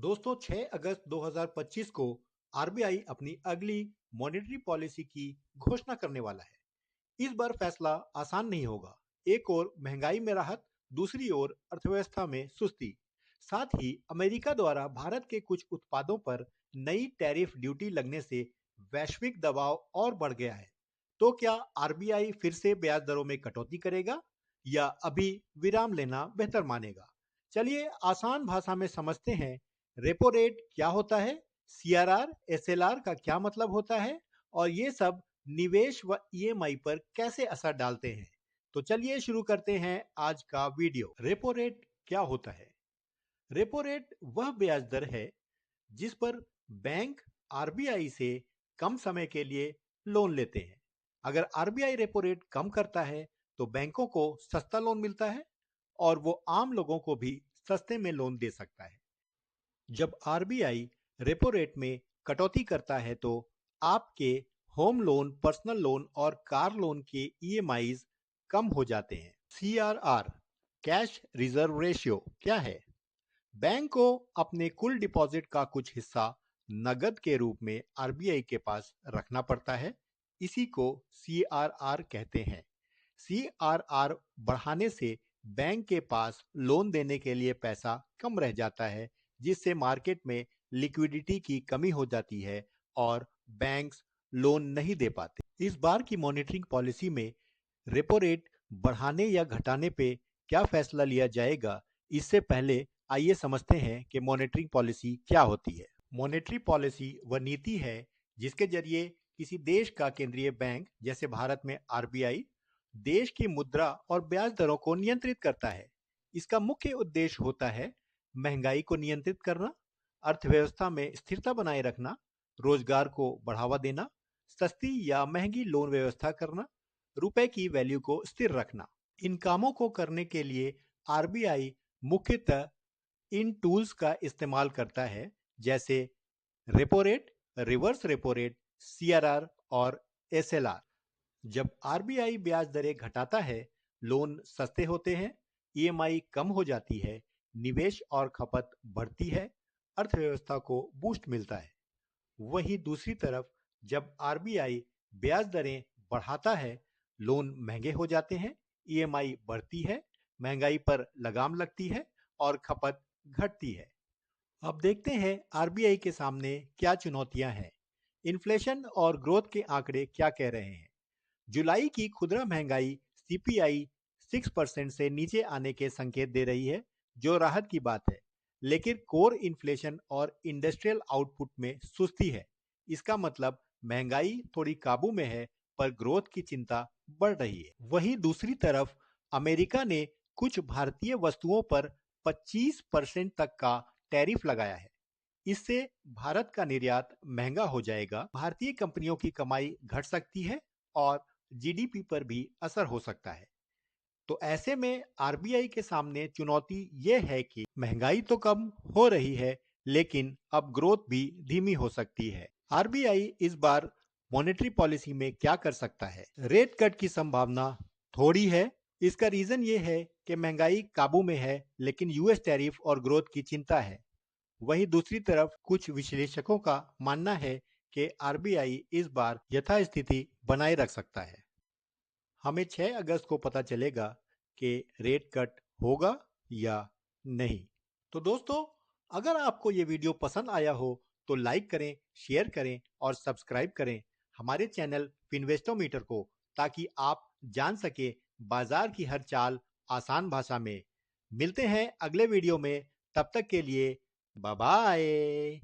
दोस्तों 6 अगस्त 2025 को आरबीआई अपनी अगली मॉनेटरी पॉलिसी की घोषणा करने वाला है। इस बार फैसला आसान नहीं होगा। एक ओर महंगाई में राहत, दूसरी ओर अर्थव्यवस्था में सुस्ती। साथ ही अमेरिका द्वारा भारत के कुछ उत्पादों पर नई टैरिफ ड्यूटी लगने से वैश्विक दबाव और बढ़ गया है। तो क्या आरबीआई फिर से ब्याज दरों में कटौती करेगा या अभी विराम लेना बेहतर मानेगा? चलिए आसान भाषा में समझते हैं। रेपो रेट क्या होता है, सीआरआर एसएलआर का क्या मतलब होता है और ये सब निवेश व ईएमआई पर कैसे असर डालते हैं। तो चलिए शुरू करते हैं आज का वीडियो। रेपो रेट क्या होता है? रेपो रेट वह ब्याज दर है जिस पर बैंक आरबीआई से कम समय के लिए लोन लेते हैं। अगर आरबीआई रेपो रेट कम करता है तो बैंकों को सस्ता लोन मिलता है और वो आम लोगों को भी सस्ते में लोन दे सकता है। जब आरबीआई रेपो रेट में कटौती करता है तो आपके होम लोन, पर्सनल लोन और कार लोन के ईएमआईज कम हो जाते हैं। सीआरआर, कैश रिजर्व रेशियो क्या है? बैंक को अपने कुल डिपॉजिट का कुछ हिस्सा नगद के रूप में आरबीआई के पास रखना पड़ता है। इसी को सीआरआर कहते हैं। सीआरआर बढ़ाने से बैंक के पास लोन देने के लिए पैसा कम रह जाता है, जिससे मार्केट में लिक्विडिटी की कमी हो जाती है और बैंक्स लोन नहीं दे पाते। इस बार की मॉनेटरिंग पॉलिसी में रेपो रेट बढ़ाने या घटाने पे क्या फैसला लिया जाएगा, इससे पहले आइए समझते हैं कि मॉनेटरिंग पॉलिसी क्या होती है। मॉनेटरी पॉलिसी वह नीति है जिसके जरिए किसी देश का केंद्रीय बैंक, जैसे भारत में आरबीआई, देश की मुद्रा और ब्याज दरों को नियंत्रित करता है। इसका मुख्य उद्देश्य होता है महंगाई को नियंत्रित करना, अर्थव्यवस्था में स्थिरता बनाए रखना, रोजगार को बढ़ावा देना, सस्ती या महंगी लोन व्यवस्था करना, रुपए की वैल्यू को स्थिर रखना। इन कामों को करने के लिए आरबीआई मुख्यतः इन टूल्स का इस्तेमाल करता है, जैसे repo rate, reverse repo rate, CRR और एसएलआर। जब आरबीआई ब्याज दरें घटाता है, लोन सस्ते होते हैं, ईएमआई कम हो जाती है, निवेश और खपत बढ़ती है, अर्थव्यवस्था को बूस्ट मिलता है। वहीं दूसरी तरफ जब आरबीआई ब्याज दरें बढ़ाता है, लोन महंगे हो जाते हैं, ईएमआई बढ़ती है, महंगाई पर लगाम लगती है और खपत घटती है। अब देखते हैं आरबीआई के सामने क्या चुनौतियां हैं। इन्फ्लेशन और ग्रोथ के आंकड़े क्या कह रहे हैं? जुलाई की खुदरा महंगाई सीपीआई 6% से नीचे आने के संकेत दे रही है, जो राहत की बात है। लेकिन कोर इन्फ्लेशन और इंडस्ट्रियल आउटपुट में सुस्ती है। इसका मतलब महंगाई थोड़ी काबू में है, पर ग्रोथ की चिंता बढ़ रही है। वहीं दूसरी तरफ अमेरिका ने कुछ भारतीय वस्तुओं पर 25% तक का टैरिफ लगाया है। इससे भारत का निर्यात महंगा हो जाएगा, भारतीय कंपनियों की कमाई घट सकती है और जीडीपी पर भी असर हो सकता है। तो ऐसे में आरबीआई के सामने चुनौती यह है कि महंगाई तो कम हो रही है, लेकिन अब ग्रोथ भी धीमी हो सकती है। आरबीआई इस बार मॉनेटरी पॉलिसी में क्या कर सकता है? रेट कट की संभावना थोड़ी है। इसका रीजन ये है कि महंगाई काबू में है, लेकिन यूएस टैरिफ और ग्रोथ की चिंता है। वहीं दूसरी तरफ कुछ विश्लेषकों का मानना है कि आरबीआई इस बार यथास्थिति बनाए रख सकता है। हमें 6 अगस्त को पता चलेगा कि रेट कट होगा या नहीं। तो दोस्तों, अगर आपको ये वीडियो पसंद आया हो तो लाइक करें, शेयर करें और सब्सक्राइब करें हमारे चैनल फिन्वेस्टोमीटर को, ताकि आप जान सके बाजार की हर चाल आसान भाषा में। मिलते हैं अगले वीडियो में, तब तक के लिए बाय बाय।